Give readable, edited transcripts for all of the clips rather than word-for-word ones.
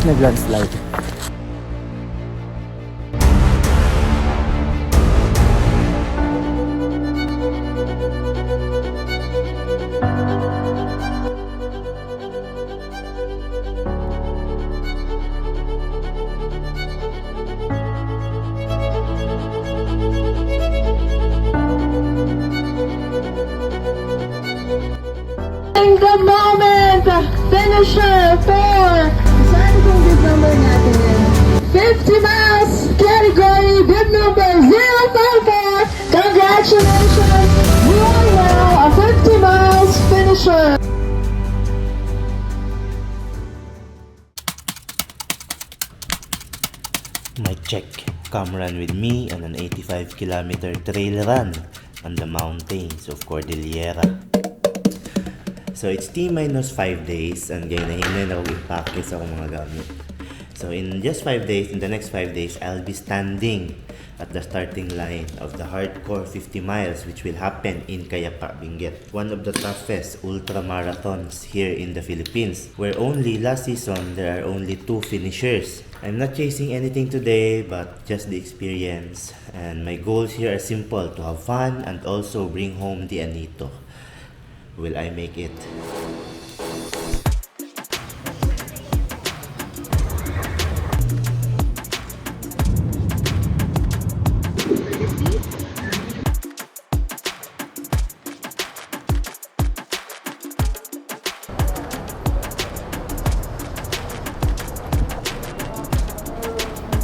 nag-landslide. The moment finisher for saan kong bib number natin yan? 50 miles category bib number 054. Congratulations, you are now a 50 miles finisher. Mic check. Come run with me on an 85-kilometer trail run on the mountains of Cordillera. So it's T-5 days and gaya na hinay na ako i-package ako mga gamit. So in just 5 days, in the next 5 days, I'll be standing at the starting line of the hardcore 50 miles which will happen in Cayapa, Benguet. One of the toughest ultra marathons here in the Philippines, where only last season there are only 2 finishers. I'm not chasing anything today but just the experience, and my goals here are simple: to have fun and also bring home the Anito. Will I make it?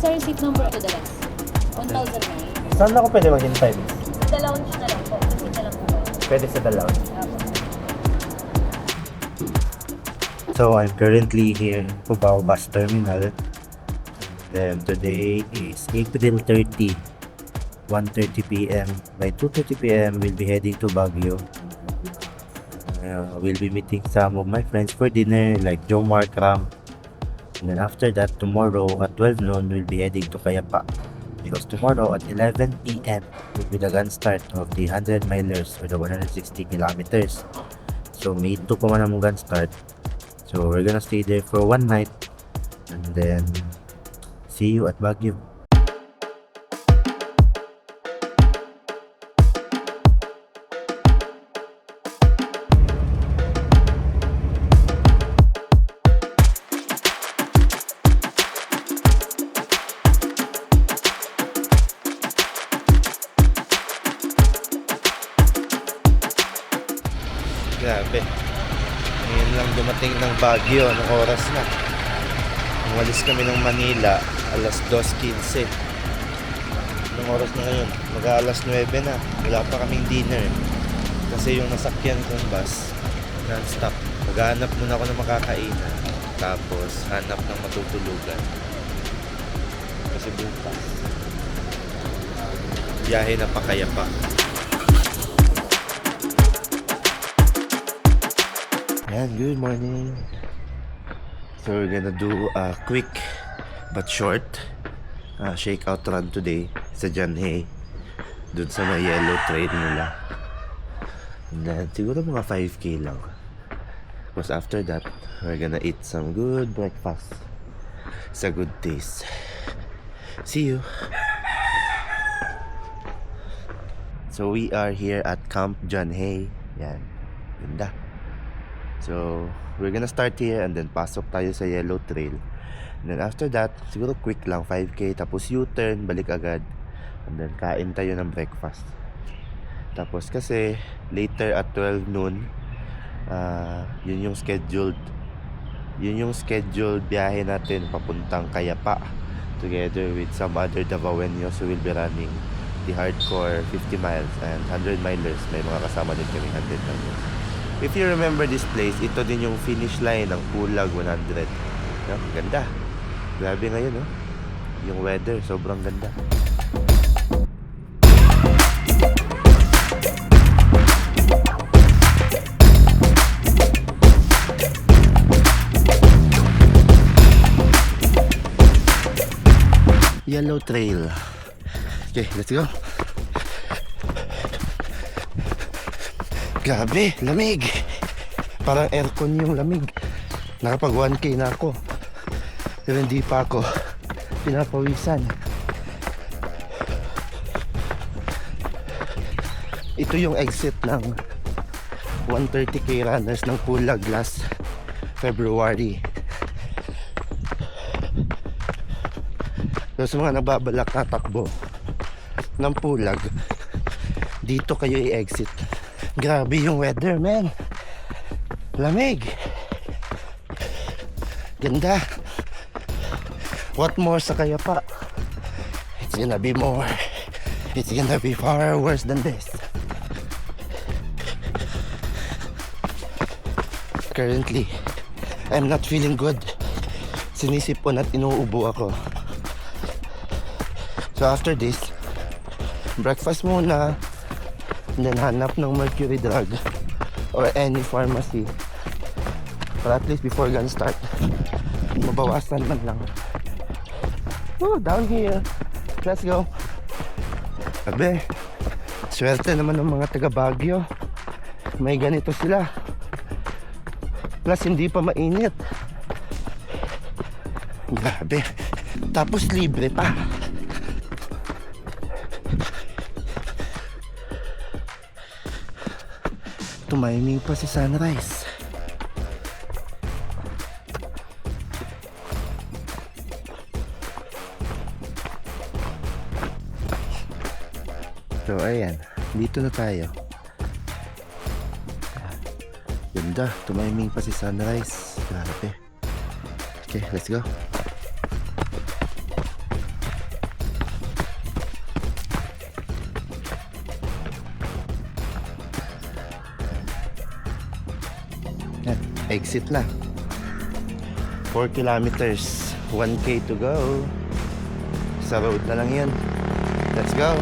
Sir, seat number to the left. 1,009. Saan ako pwede maghintay? The lounge na lang po. Kasi na lang po. Pwede sa dalaw. So I'm currently here in Cubao Bus Terminal. Then today is April 30, 1:30 p.m. By 2:30 p.m. we'll be heading to Baguio. We'll be meeting some of my friends for dinner like Joe Markram. And then after that, tomorrow at 12 noon, we'll be heading to Cayapa. Because tomorrow at 11 p.m. will be the gun start of the 100 milers or the 160 kilometers. So may 2 pa man ang gun start. So we're gonna stay there for 1 night and then see you at Baguio. Grabe. Ngayon lang dumating ng Baguio. Anong oras na? Umalis kami ng Manila, alas 2:15. Anong oras na ngayon? Mag-aalas 9 na. Wala pa kaming dinner. Kasi yung nasakyan kong bus, non-stop. Maghanap muna ako ng makakainan. Tapos, hanap ng matutulugan. Kasi bukas, biyahe na pa Cayapa. And good morning. So we're gonna do a quick but short shakeout run today sa Janhay, dun sa may yellow trail nila. And then siguro mga 5K lang. Because after that, we're gonna eat some good breakfast sa Good Taste. See you. So we are here at Camp Janhay. Yan, ganda. So, we're gonna start here and then pasok tayo sa yellow trail. And then after that, siguro quick lang, 5K. Tapos U-turn, balik agad. And then kain tayo ng breakfast. Tapos kasi later at 12 noon, yun yung scheduled biyahe natin papuntang Cayapa. Together with some other Davaoenos who will be running the hardcore 50 miles and 100 milers. May mga kasama din kami 100 milers. If you remember this place, ito din yung finish line ng Pulag 100. No? Ganda. Grabe ngayon, no? Yung weather, sobrang ganda. Yellow Trail. Okay, let's go. Grabe, lamig. Parang aircon yung lamig. Nakapag 1K na ako. Pero hindi pa ako pinapawisan. Ito yung exit ng 130k runners ng Pulag last February. So sa mga nagbabalak na takbo ng Pulag, dito kayo i-exit. Grabe yung weather, man. Lamig. Ganda. What more sa Kayapa? It's gonna be more. It's gonna be far worse than this. Currently, I'm not feeling good. Sinisipon at inuubo ako. So after this, breakfast muna, and then hanap ng mercury drug or any pharmacy or at least before gonna start, mabawasan man lang. Oh, down here. Let's go. Sabi, swerte naman ng mga taga Baguio. May ganito sila. Plus hindi pa mainit. Grabe. Tapos libre pa. Tumiming pa si sunrise. So ayan, dito na tayo. Ganda, tumiming pa si sunrise. Grabe. Okay, let's go. Yan, exit na. 4 kilometers, 1k to go. Sa road na lang yan. Let's go.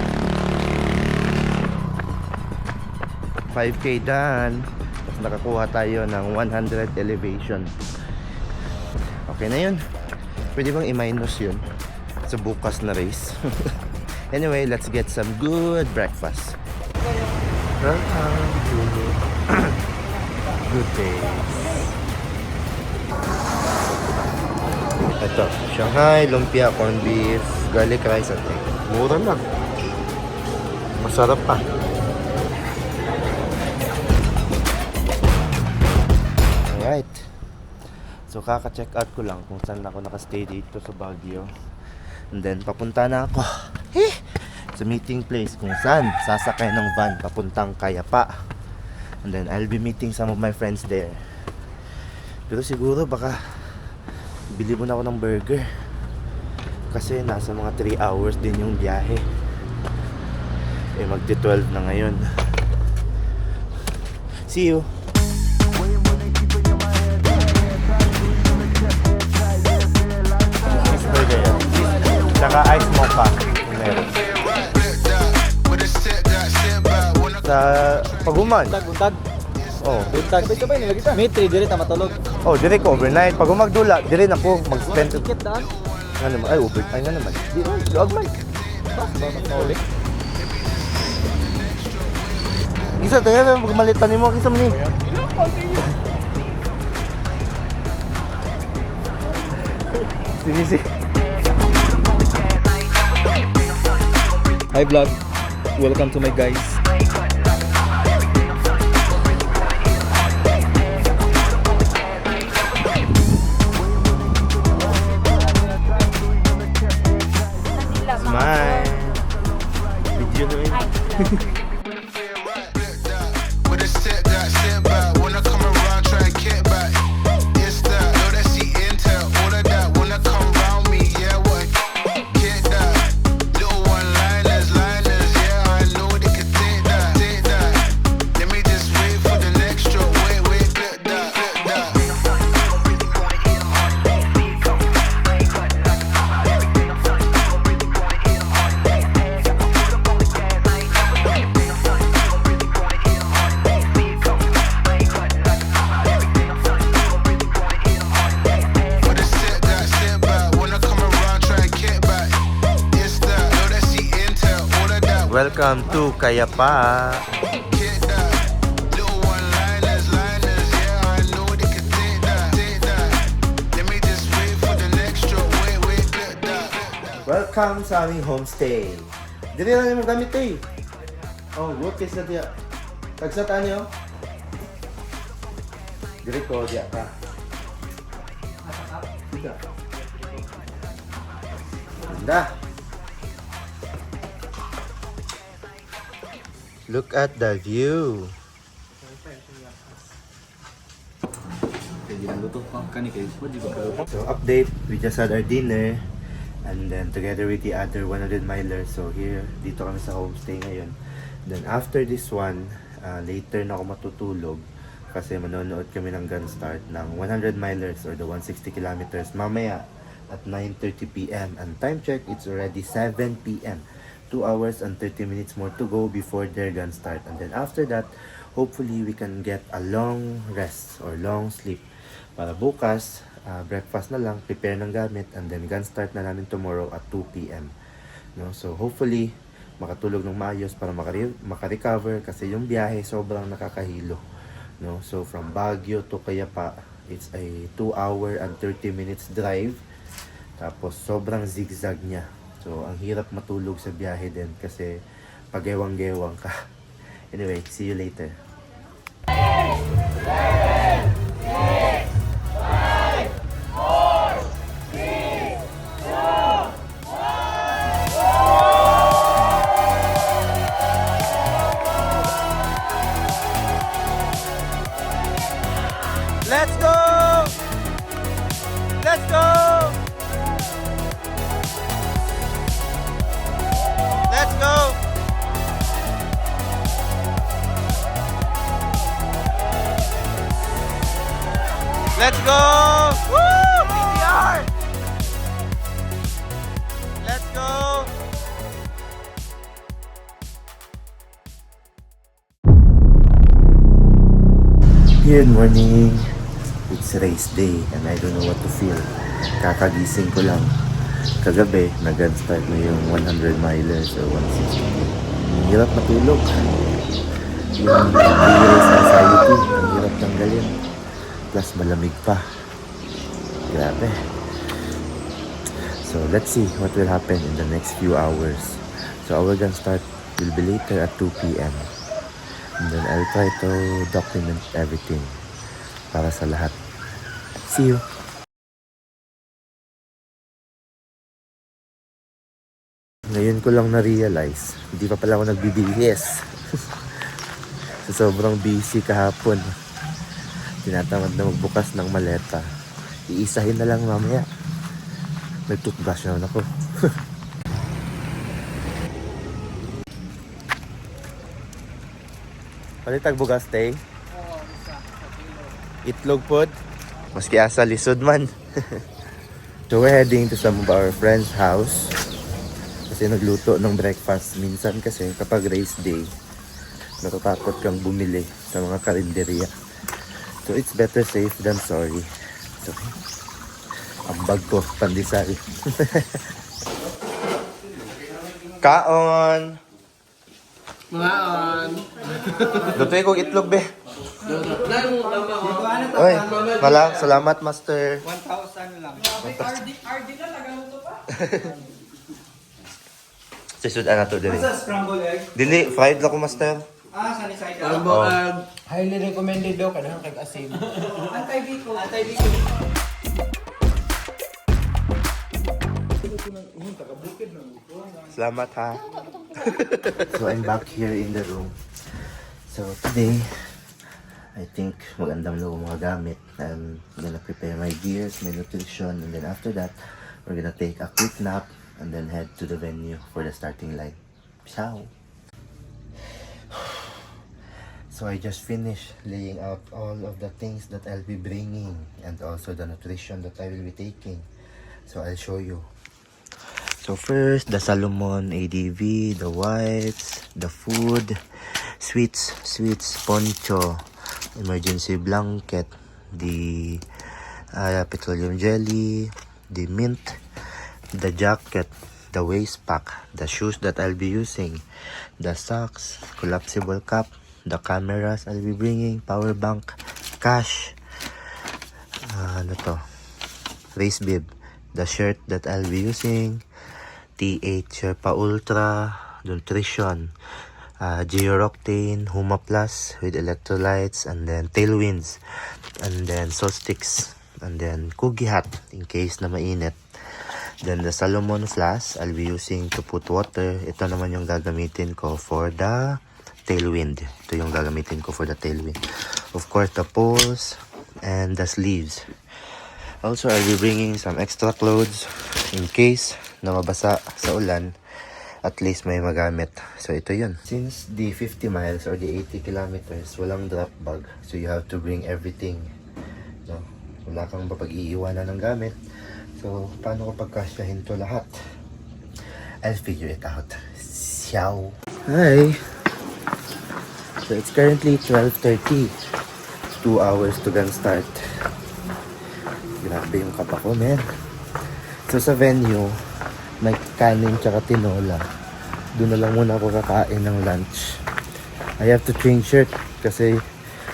5k done. Tapos nakakuha tayo ng 100 elevation. Okay na yun. Pwede bang i-minus yun sa bukas na race? Anyway, let's get some good breakfast. Welcome to Good Days. Ito, Shanghai, lumpia, corned beef, garlic rice at egg. Mura lang. Masarap pa. Alright. So kaka-check out ko lang kung saan ako nakastay dito sa Baguio. And then papunta na ako sa meeting place kung saan sasakay ng van papuntang Kayapa. And then I'll be meeting some of my friends there. Pero siguro baka bili muna ako ng burger. Kasi nasa mga 3 hours din yung biyahe. Eh magti-12 na ngayon. See you! Burger. Tsaka ice mocha. Meron. Sa Paguman. Buntag. Oh. Buntag. Sabay nila kita. May 3 diri ta matulog. Oh, dire ko overnight. Pag magdula, dire na ko mag-spend. Ticket daan. Nga naman. Ay, overnight nga naman. Di ba? Luag man. Mauli. Isa tayo na magmalitan mo. Kisa mo ni. Sinisi. Hi vlog. Welcome to my guys. Smile. Video na yun. With a set that set back when I come around, try and get back. It's that, know that she into all of that when I come round me, yeah, what? Get that. Little one-liners, yeah, I know they can take that. Let me just wait for the next stroke, wait, flip that. With a set that set back when I come around, try and get back. It's that, know that she into all of that. Welcome to Kayapa. Get that. Little one-liners, yeah, I know they can take that. Let me just wait for the next stroke. Welcome sa aming homestay. Dili na yung gamit eh. Oh, what is that ya? Tagsataan niyo? Dili ko diya ka. Dito. Ganda. Look at the view. So update, we just had our dinner and then together with the other 100 milers. So here, dito kami sa homestay ngayon. Then after this one, later na ako matutulog kasi manonood kami ng gun start ng 100 milers or the 160 kilometers mamaya at 9:30 p.m. and time check, it's already 7 p.m. 2 hours and 30 minutes more to go before their gun start. And then after that, hopefully we can get a long rest or long sleep. Para bukas, breakfast na lang, prepare ng gamit, and then gun start na namin tomorrow at 2 p.m. No? So hopefully, makatulog ng maayos para makarecover kasi yung biyahe sobrang nakakahilo. No? So from Baguio to Cayapa, it's a 2 hour and 30 minutes drive. Tapos sobrang zigzag niya. So, ang hirap matulog sa biyahe din kasi pag-ewang-gewang ka. Anyway, see you later. Let's go! Let's go! Let's go! Let's go! Woo! PTR! Let's go! Good morning! It's race day and I don't know what to feel. Kakagising ko lang. Kagabi, nag-gun start na yung 100 milers or 160. Ang hirap matulog. Yung race anxiety, ang hirap tanggalin. Plus malamig pa. Grabe. So let's see what will happen in the next few hours. So our gun start will be later at 2 p.m. And then I'll try to document everything para sa lahat. See you! Ngayon ko lang na-realize, hindi pa pala ako nagbibihis. So, sobrang busy kahapon. Tinatamad na magbukas ng maleta. Iisahin na lang mamaya. Nag-toothbrush naman ako. Palitag bugas, tay? Itlog pod? Maski asa lisod man. So we're heading to some of our friends' house. Kasi nagluto ng breakfast. Minsan kasi kapag race day, natatakot kang bumili sa mga karinderya. So it's better safe than sorry. So, ang bag ko, pandesal. Kaon! Maon. Lutuin kong itlog, be. Oy, wala. Salamat, master. 1,000 lang. RD na, nagaluto pa. Sisudan na to, dili. Sa scrambled egg. Dili, fried lang ko, master. Sunny-side Oh. Highly recommended daw kadang kag asin. Antay-biko. Salamat, ha. So I'm back here in the room. So today, I think magandang luto mga gamit. I'm gonna prepare my gears, my nutrition, and then after that, we're gonna take a quick nap and then head to the venue for the starting line. Ciao! So I just finished laying out all of the things that I'll be bringing and also the nutrition that I will be taking. So I'll show you. So first, the Salomon ADV, the whites, the food, sweets, poncho, emergency blanket, the petroleum jelly, the mint, the jacket, the waist pack, the shoes that I'll be using, the socks, collapsible cap, the cameras I'll be bringing, power bank, cash, race bib, the shirt that I'll be using, T8 Sherpa Ultra, Nutrition, Georoctane, Huma Plus with electrolytes, and then Tailwinds, and then Solstix, and then Kugi Hat in case na mainit. Then the Salomon Flask, I'll be using to put water. Ito naman yung gagamitin ko for the tailwind. Ito yung gagamitin ko for the tailwind. Of course, the poles and the sleeves. Also, I'll be bringing some extra clothes in case na mabasa sa ulan. At least may magamit. So, ito yun. Since the 50 miles or the 80 kilometers, walang drop bag. So, you have to bring everything. No? Wala kang mapag-iiwanan ng gamit. So, paano ko pagkasyahin to lahat? I'll figure it out. Ciao! Hi! So, it's currently 12:30. 2 hours to gun start. Grabe yung kapa ko, man. So, sa venue, may kanin tsaka tinola. Doon na lang muna ako kakain ng lunch. I have to change shirt kasi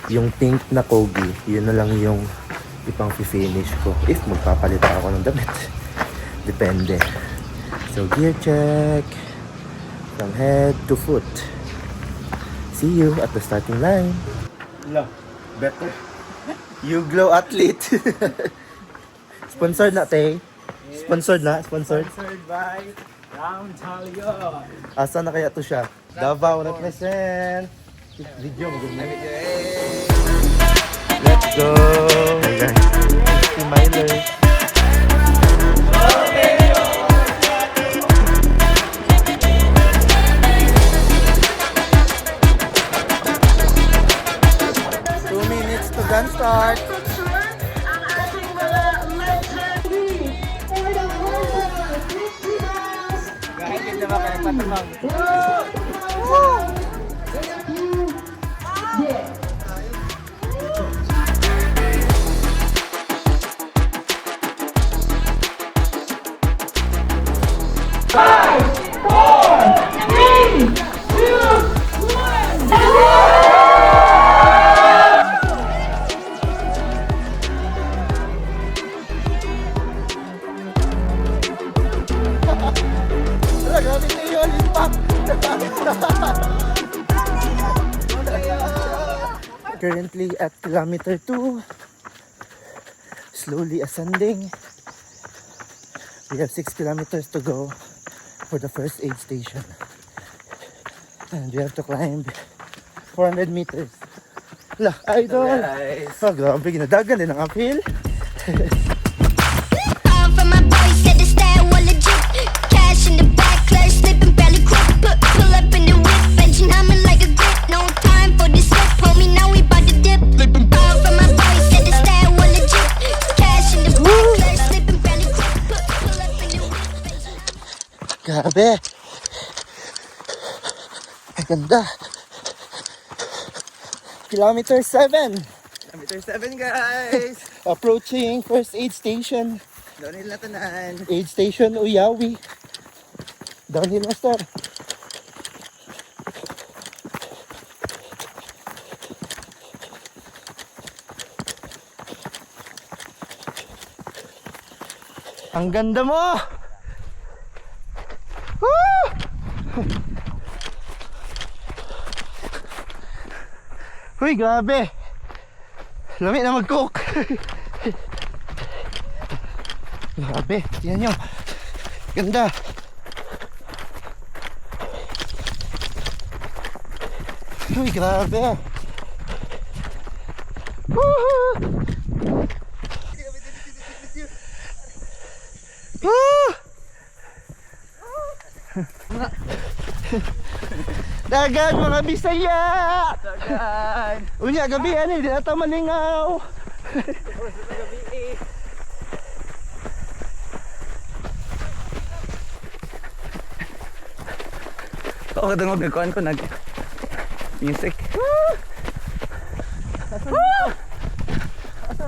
yung pink na Kogi, yun na lang yung ipang finish ko if magpapalit ako ng damit. Depende. So gear check from head to foot. See you at the starting line. No, better. You glow athlete. Sponsored na, Tay. Sponsored na, sponsored. Sponsored by Round Talio. Asa na kaya to siya? Davao represent. Video mo good. Let's go! Hey guys, 50 milers. To gun start. Currently at kilometer 2, slowly ascending. We have 6 kilometers to go for the first aid station, and we have to climb 400 meters. Lah, idol! Oh, grabe, ginadagan din ang uphill. All from my boys, said the style was legit. Cash in the back, clutch slipping, barely grip. Pull up in the whip, engine humming like a grip. No time for this slip, homie, now we bout to dip. All from my boys, said the style was legit. Cash in the back, clutch slipping, barely grip. Pull up in the whip. Grabe! Ang ganda! Kilometer 7! Kilometer 7 guys! Approaching first aid station. Downhill na tanan. Aid station Uyawi. Downhill master. Ang ganda mo! Woo! Uy, grabe! Lamig na mag-coke! Grabe, tingnan nyo. Ganda. Uy, grabe. Woohoo! Woo! Dagan mga Bisaya! Dagan! Unya, gabi ano, di ata malingaw. Ako katungog nagkuhan ko music.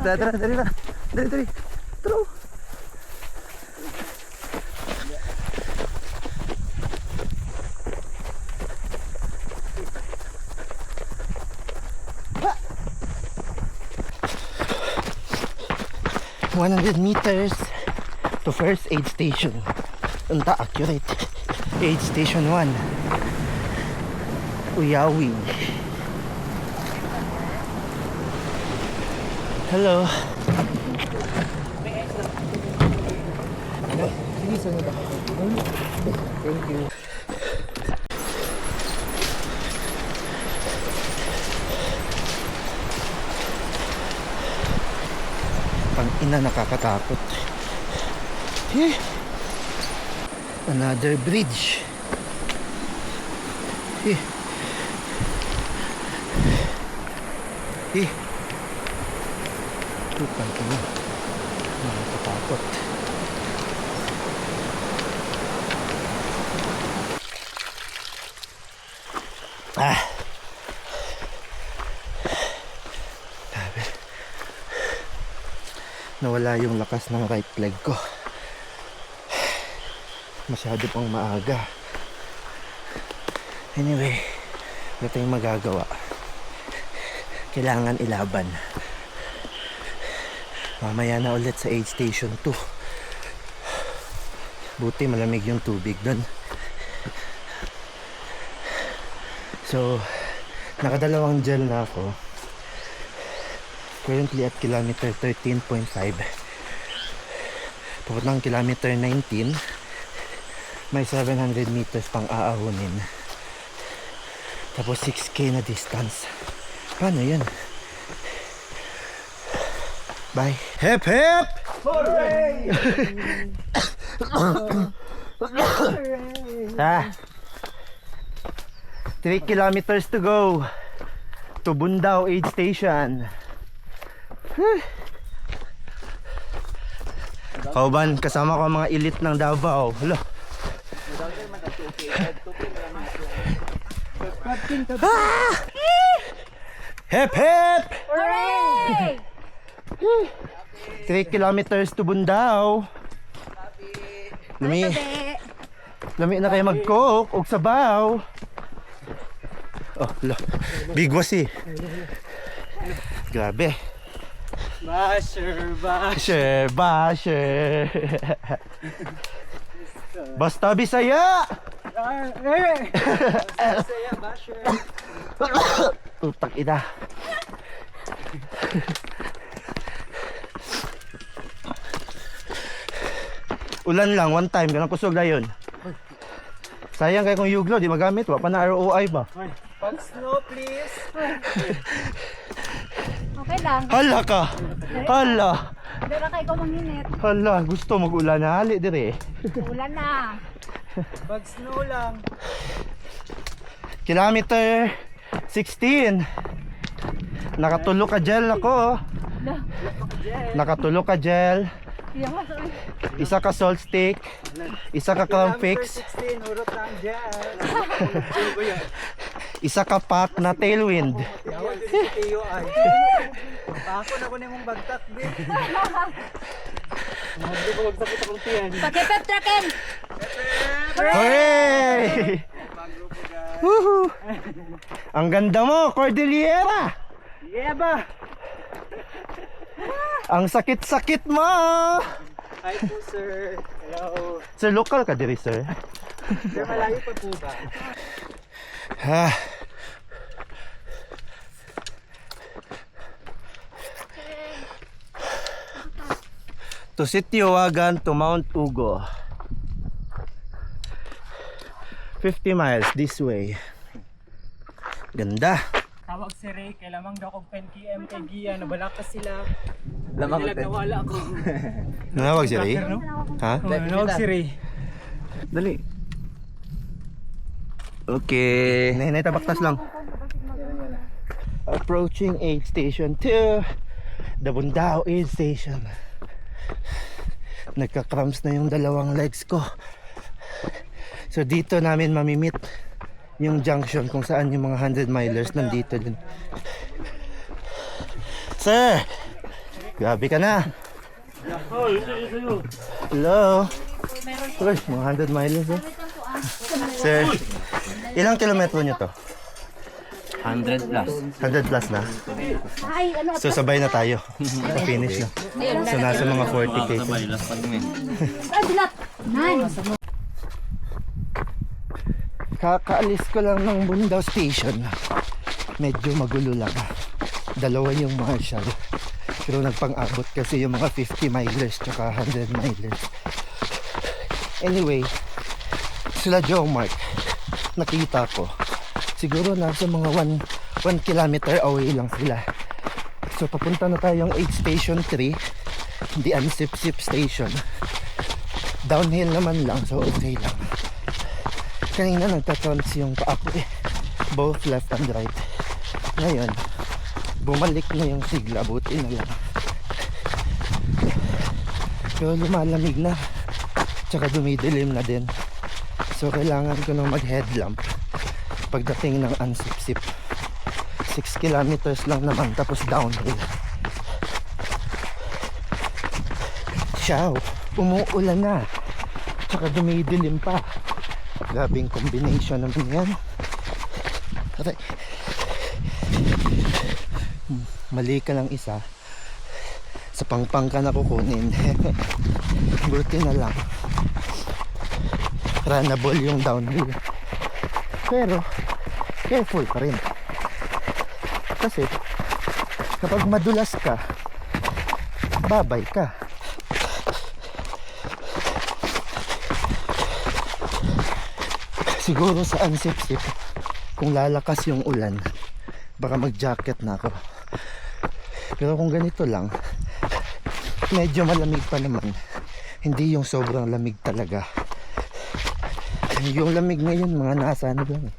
Tara, dali. Tara. $100 meters to first aid station. Unta, accurate. Aid Station 1. Uyawi. Hello. Thank you. Pang ina, nakakatakot. Another bridge. Putang ina. Nakakatakot. Grabe. Nawala yung lakas ng right leg ko. Masyado pang maaga. Anyway, wala tayong magagawa. Kailangan ilaban. Mamaya na ulit sa aid station 2. Buti malamig yung tubig doon. So, nakadalawang gel na ako. Currently at kilometer 13.5. Papuntang kilometer 19. May 700 meters pang aahunin. Tapos 6K na distance. Paano yan? Bye. Hep hep! Hooray! 3 kilometers to go to Bundao Aid Station. Kauban, kasama ko ang mga elite ng Davao. Hala. Hep hep! Hooray! 3 kilometers to Bundao. Lami na kayo mag-coke og sabaw. Oh, lo. Bigwas eh. Grabe. Basher. Basta Bisaya. Saya, basher. Utak ina. Ulan lang, one time, ganang kusog na yun. Sayang kayo kung yuglo, di magamit, wa pa na ROI ba? Pag snow, please. Okay lang. Hala ka! Hala! Hindi na kayo manginit. Hala, gusto mag-ulan na, hali dire. Ulan na. Pag snow lang. Kilometer 16. Nakatulo ka gel ako. Nakatulo ka gel. Isa ka salt stick. Isa ka crown fix. 16, urot lang dyan. Isa ka pack na tailwind. Yawan din si Tio ay. Ako na ko na mong bagtak, din. Hindi ko magsakit akong tiyan. Pakipep trakin! Hooray! Woohoo! Ang ganda mo, Cordillera! Yeah ba? Ang sakit-sakit mo! Hi po, sir. Hello. Sir, local ka diri, sir? Sir, malayo pa po ba? Ha? To Sitiowagan to Mount Ugo. 50 miles this way. Ganda. Tawag si Ray, kailamang daw kong 10 km kay Gia, nabalakas sila. Lamang Nilag nawala ako. Nanawag si Ray? Ha? Nawag si Ray. Dali. Okay. Nay, tabaktas lang. Approaching aid station 2. The Bundao aid station. Nagka-cramps na yung dalawang legs ko. So dito namin mamimit yung junction kung saan yung mga 100 milers nandito din. Sir! Grabe ka na. Hello. Uy, mga 100 milers eh. Sir, ilang kilometro nyo to? 100 plus. 100 plus na? Ay, ano? So sabay na tayo. Finish na. So nasa mga 40k. Sabay, last pag Ah, dilat! Nan! Kakaalis ko lang ng Bundaw Station. Medyo magulo lang. Dalawa yung marshal. Pero nagpang-abot kasi yung mga 50 milers tsaka 100 milers. Anyway, sila Joe Mark, nakita ko. Siguro nasa mga 1 kilometer away lang sila. So papunta na tayong 8 Station 3, the Ansip-Sip Station. Downhill naman lang, so okay lang. Kanina nagtatrans yung paa ko eh, both left and right. Ngayon, bumalik na yung sigla, buti na lang. Pero lumalamig na, tsaka dumidilim na din. So kailangan ko nang mag-headlamp pagdating ng Ansip-Sip. 6 kilometers lang naman, tapos downhill. Ciao, umuulan na, tsaka dumidilim pa. Grabing combination naman yan. Aray. Mali ka lang isa, sa pangpang ka na kukunin. Buti na lang runnable yung downhill, pero careful pa rin. Kasi kapag madulas ka, babay ka. Siguro sa Ansip-Sip, kung lalakas yung ulan, baka mag-jacket na ako. Pero kung ganito lang, medyo malamig pa naman. Hindi yung sobrang lamig talaga. Yung lamig ngayon, mga nasa ano lang.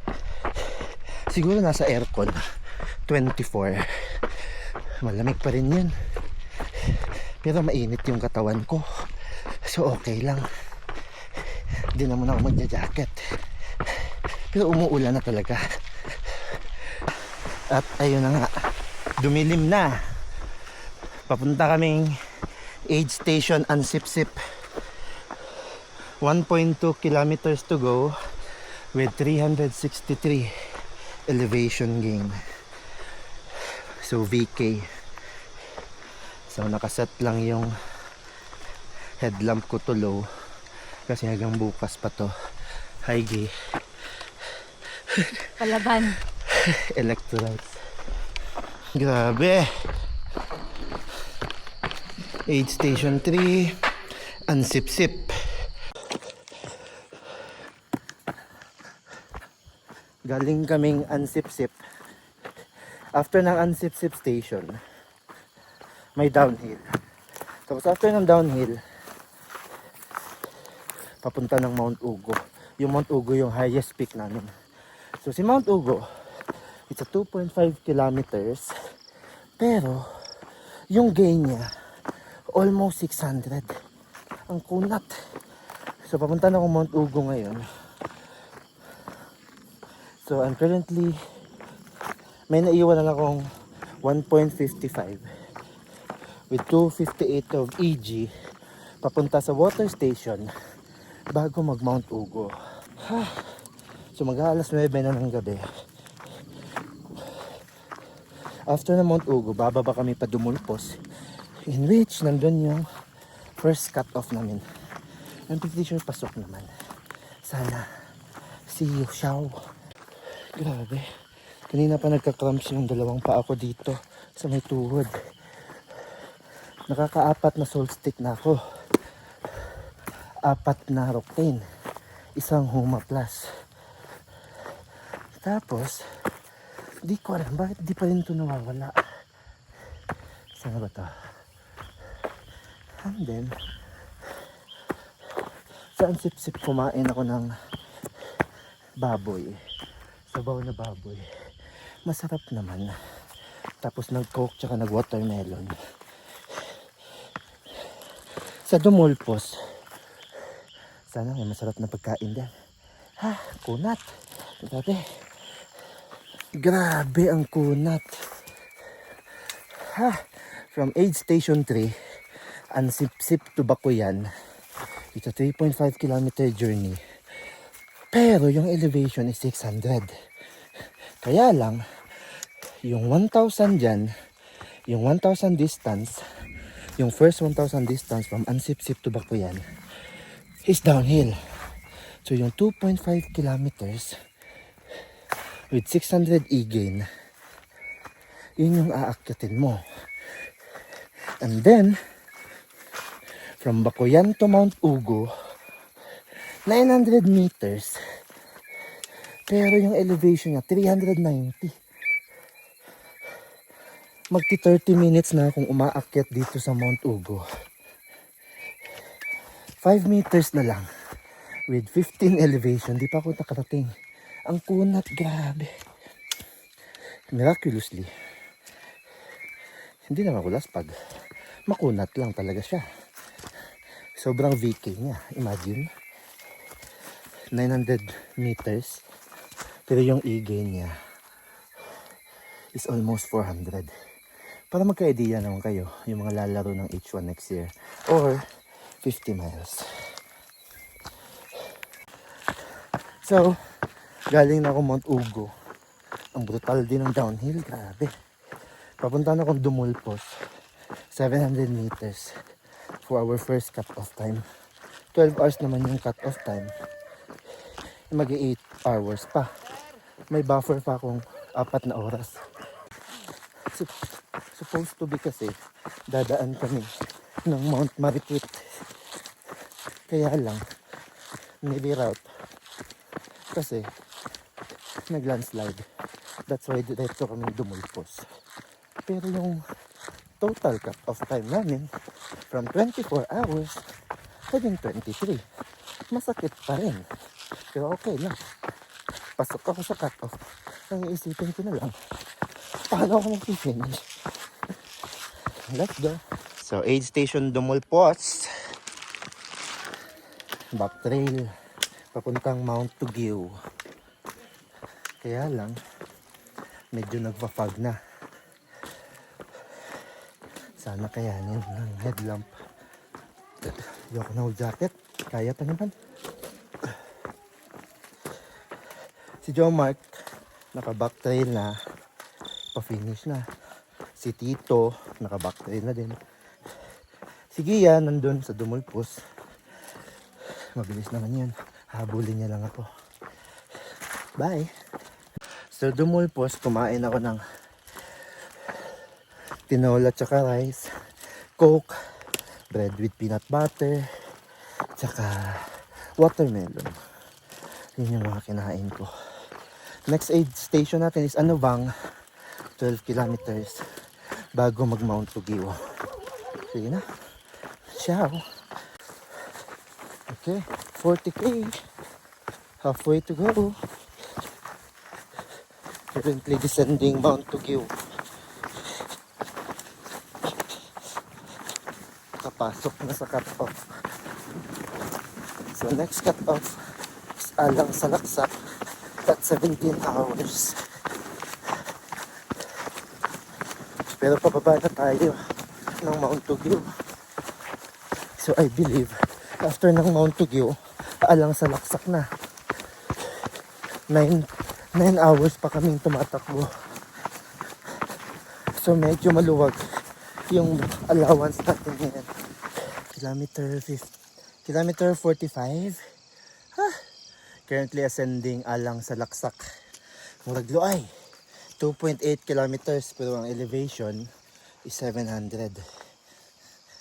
Siguro nasa aircon, 24. Malamig pa rin yun. Pero mainit yung katawan ko. So okay lang. Hindi naman ako magja-jacket. Pero umuulan na talaga. At ayun na nga, dumilim na. Papunta kaming aid station Ansip-Sip. 1.2 kilometers to go with 363 elevation gain. So VK. So nakaset lang yung headlamp ko to low kasi hanggang bukas pa to. Hi Gay. Palaban. Electrolytes. Grabe. Aid Station 3 Ansip-Sip. Galing kaming Ansip-Sip. After ng Ansip-Sip station, may downhill. Tapos after ng downhill, papunta ng Mount Ugo. Yung Mount Ugo yung highest peak namin. So si Mount Ugo, it's a 2.5 kilometers. Pero yung gain niya, almost 600. Ang kunat. So papunta na akong Mount Ugo ngayon. So I'm currently, may naiwan na akong 1.55 with 258 of EG papunta sa water station bago mag Mount Ugo. So mag-aalas 9 na ng gabi. After na Mount Ugo, bababa kami pa Dumulpos, in which nandun yung first cut off namin. I'm pretty sure pasok naman. Sana. See you, ciao. Grabe. Kanina pa nagka-cramps yung dalawang paa ko dito sa may tuhod. Nakaka-4 na salt stick na ako. 4 na Roctane. 1 Huma Plus. Tapos, di ko alam bakit di pa rin ito nawawala. Saan ba ito? And then, sa Ansip-Sip kumain ako ng baboy. Sabaw na baboy. Masarap naman. Tapos nag-coke tsaka nag-watermelon. Sa Dumulpos, sana may masarap na pagkain din. Kunat. Grabe ang kunat. From Aid Station 3, Ansip-Sip to Bakuyan. It's a 3.5 kilometer journey. Pero yung elevation is 600. Kaya lang, yung 1,000 dyan, yung 1,000 distance, yung first 1,000 distance from Ansip-Sip to Bakuyan is downhill. So yung 2.5 kilometers with 600 e-gain, yun yung aakyatin mo. And then, from Bacoyan to Mount Ugo, 900 meters. Pero yung elevation niya, 390. Magti 30 minutes na kung umaakyat dito sa Mount Ugo. 5 meters na lang. With 15 elevation, di pa ako nakarating. Ang kunat, grabe. Miraculously. Hindi naman ako laspag. Makunat lang talaga siya. Sobrang VK niya. Imagine. 900 meters. Pero yung e-gain niya is almost 400. Para magka-idea naman kayo, yung mga lalaro ng H1 next year. Or 50 miles. So, galing na ako Mount Ugo. Ang brutal din ng downhill, grabe. Papunta na akong Dumulpos. 700 meters for our first cut-off time. 12 hours naman yung cut-off time. Mag-8 hours pa. May buffer pa akong 4 na oras. Supposed to be kasi, dadaan kami ng Mount Mariquit. Kaya lang, nireroute. Kasi, nag-landslide. That's why diretso kami Dumulpos. Pero yung total cut-off time namin, from 24 hours, naging 23. Masakit pa rin. Pero okay na. Pasok ako sa cut-off. Ang iisipin ko na lang, paano ako mag-finish? Let's go. So, aid station Dumulpos. Back trail. Papuntang Mount Tuguew. Kaya lang, medyo nagpa-fog na. Sana kayanin ng headlamp. Ayoko na mag-jacket. Kaya pa naman. Si Joe Mark, naka-back trail na. Pa-finish na. Si Tito, naka-back trail na din. Si Gia, nandun sa Dumulpos. Mabilis naman yun. Habulin niya lang ako. Bye! So Dumulpos, kumain ako ng tinola tsaka rice, coke, bread with peanut butter, tsaka watermelon. Yun yung mga kinain ko. Next aid station natin is Anubang, 12 kilometers bago mag Mount Tuguew. Sige na. Ciao! Okay, 40k. Halfway to go. Currently descending Mount Tuguew. Nakapasok na sa cut-off. So next cut-off is Alang Salaksak at 17 hours. Pero pababa na tayo ng Mount Tuguew. So I believe after ng Mount Tuguew, Alang Salaksak na. 9 hours pa kaming tumatakbo. So medyo maluwag yung allowance natin ngayon. Kilometer 45. Currently ascending Alang Salaksak. Muragloay. 2.8 kilometers pero ang elevation is 700.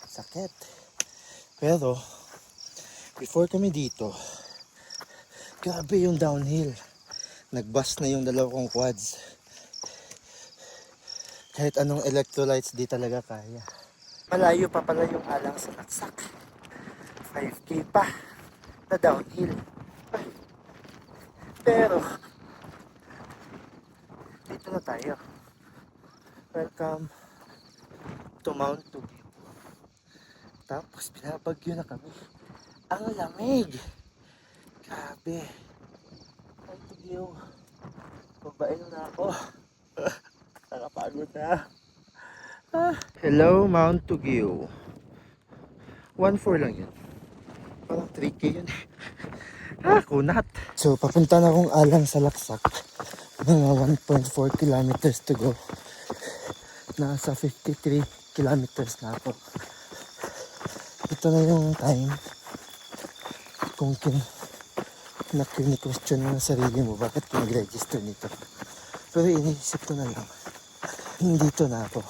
Sakit. Pero before kami dito, grabe yung downhill. Nagbust na yung dalawa kong quads. Kahit anong electrolytes di talaga kaya. Malayo pa pala yung Alang Salaksak. 5k pa na downhill. Pero dito na tayo. Welcome to Mount Tuguew. Tapos pinabagyo na kami. Ang lamig. Grabe. Mount Tuguew. Babae na ako. Nakapagod na. Hello Mount Tuguew. 1.4 lang yun. Parang 3k yun. Kunat. So papunta na akong Alang Salaksak. Mga 1.4 kilometers to go. Nasa 53 kilometers na ako. Ito na yung time kung kini-question mo na sarili mo bakit ka nag-register nito. Pero iniisip ko na lang, dito na ako.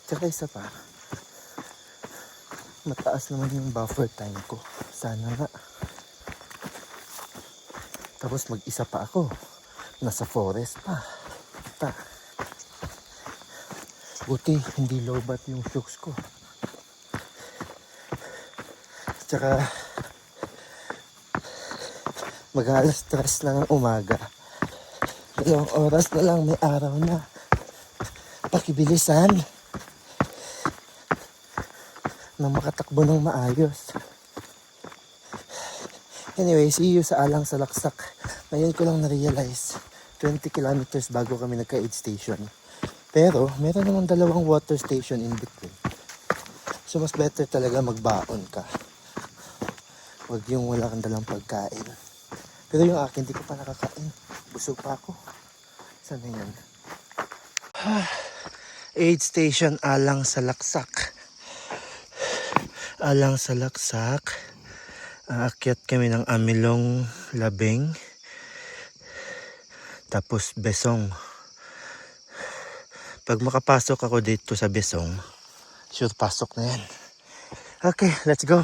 Tsaka isa pa, mataas naman yung buffer time ko. Sana nga. Tapos mag-isa pa ako. Nasa forest pa. Buti, hindi lobat yung shoes ko. Tsaka, mag-alas 3 lang ang umaga. 2 oras na lang, may araw na. Pakibilisan. Na makatakbo ng maayos. Anyway, see you sa Alang sa Laksak. Ngayon ko lang na-realize, 20 kilometers bago kami nagka-aid station. Pero, meron naman 2 water station in between. So, mas better talaga magbaon ka. Huwag yung wala kang dalang pagkain. Pero yung akin, di ko pa nakakain. Busog pa ako. Saan na yan? Aid station Alang sa Laksak. Alang sa Laksak. Aakyat kami ng Amilong Labeng. Tapos Besong. Pag makapasok ako dito sa Besong, sure pasok na yan. Okay, let's go.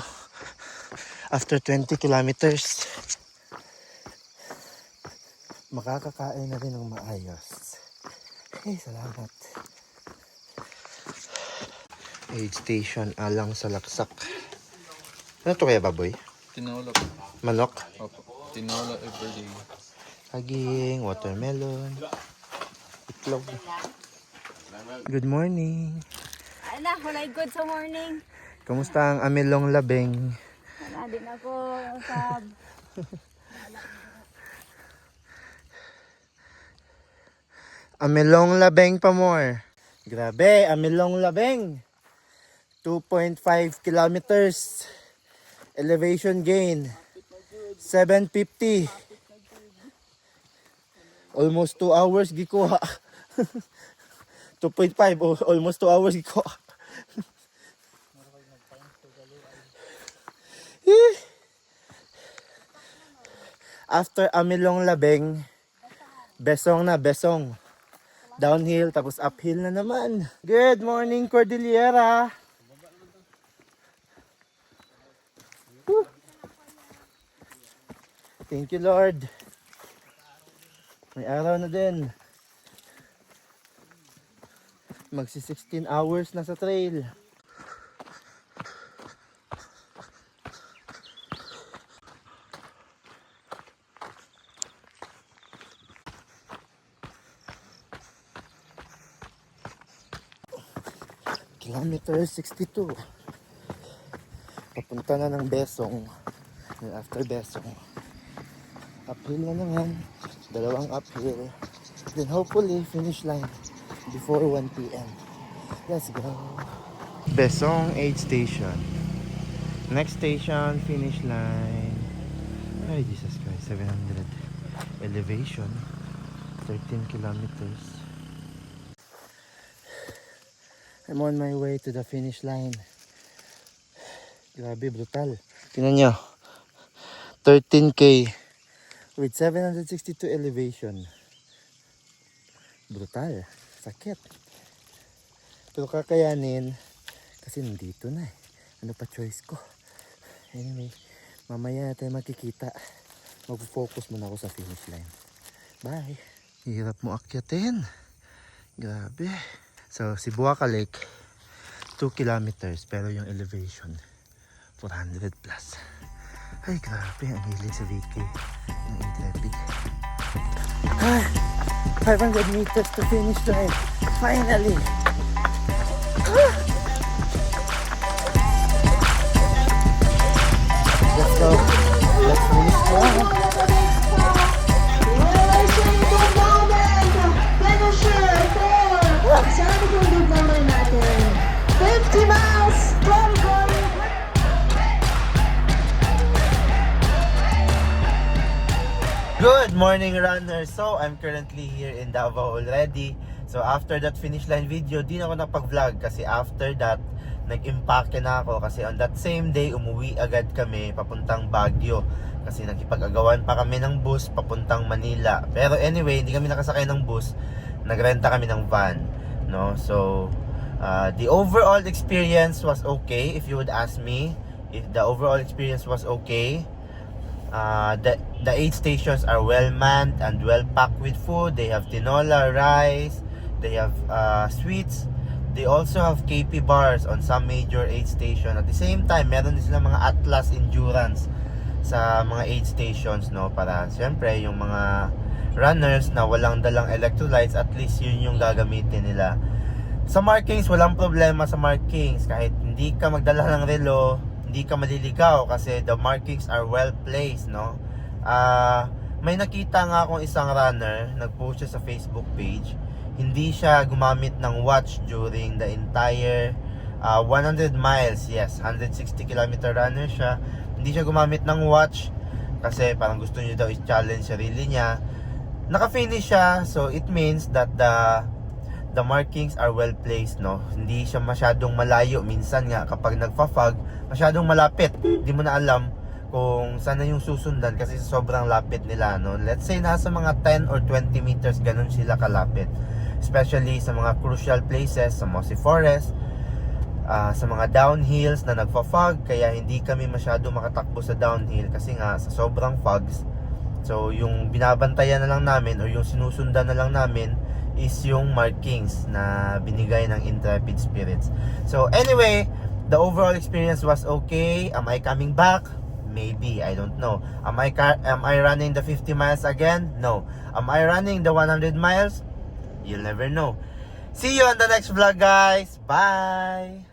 After 20 kilometers, makakakain na rin ng maayos. Okay, salamat. Aid station Alang sa Laksak. Ano to kaya, baboy? Tinola. Manok? Opo. Tinola everyday. Saging, watermelon, itlog. Good morning. Ala, walay good sa morning. Kamusta ang Amilong Labeng? Wala din ako sa... Amilong Labeng pa more. Grabe, Amilong Labeng. 2.5 kilometers. Elevation gain. 750. Almost 2 hours gikuha. 2.5 almost 2 hours gikuha. After Amilong Labeng, Besong na, Besong. Downhill, tapos uphill na naman. Good morning, Cordillera. Woo. Thank you, Lord. May araw na din. Magsi 16 hours na sa trail. Kilometer 62. Papunta na ng Besong. And after Besong, uphill na naman. 2 uphill. Then hopefully finish line before 1 p.m. Let's go. Besong Aid Station. Next station, finish line. Ay, Jesus Christ, 700. Elevation, 13 kilometers. I'm on my way to the finish line. Grabe, brutal. Tingnan nyo. 13K with 762 elevation. Brutal. Sakit. Pero kakayanin kasi nandito na eh. Ano pa choice ko? Anyway, mamaya tayo makikita. Mag-focus muna ako sa finish line. Bye. Hirap mo akyatin. Grabe. So, Sibuaca Lake, 2 kilometers. Pero yung elevation, 400 plus. Ay, grabe. Ang hilig sa VK ng Intrepid. 500 meters to finish line. Finally! Let's go. Let's finish line. Sabi ko yung number natin. 50 miles from home. Good morning, runners! So, I'm currently here in Davao already. So, after that finish line video, di na ako napag-vlog kasi after that, nag-impake na ako kasi on that same day, umuwi agad kami papuntang Baguio kasi nakipag-agawan pa kami ng bus papuntang Manila. Pero anyway, hindi kami nakasakay ng bus nagrenta kami ng van, no? So the overall experience was okay. If you would ask me, if the overall experience was okay, the 8 stations are well manned and well packed with food. They have tinola, rice, they have sweets. They also have KP bars on some major 8 station. At the same time, meron din silang mga Atlas Endurance sa mga 8 stations, no? Para siyempre yung mga runners na walang dalang electrolytes, at least yun yung gagamitin nila. Sa markings, walang problema sa markings. Kahit hindi ka magdala ng relo, hindi ka maliligaw kasi the markings are well placed, no? May nakita nga akong isang runner, nag-post siya sa Facebook page. Hindi siya gumamit ng watch during the entire 100 miles. Yes, 160 km runner siya. Hindi siya gumamit ng watch kasi parang gusto niya daw i-challenge sarili niya. Naka-finish siya, so it means that the markings are well placed, no? Hindi siya masyadong malayo. Minsan nga kapag nagfa-fog, masyadong malapit. Hindi mo na alam kung saan na yung susundan kasi sobrang lapit nila, no? Let's say nasa mga 10 or 20 meters ganun sila kalapit. Especially sa mga crucial places, sa Mossy Forest, sa mga downhills na nagfa-fog, kaya hindi kami masyado makatakbo sa downhill kasi nga sa sobrang fogs. So yung binabantayan na lang namin or yung sinusundan na lang namin is yung markings na binigay ng Intrepid Spirits. So anyway, the overall experience was okay. Am I coming back? Maybe, I don't know. Am I running the 50 miles again? No. Am I running the 100 miles? You'll never know. See you on the next vlog, guys. Bye!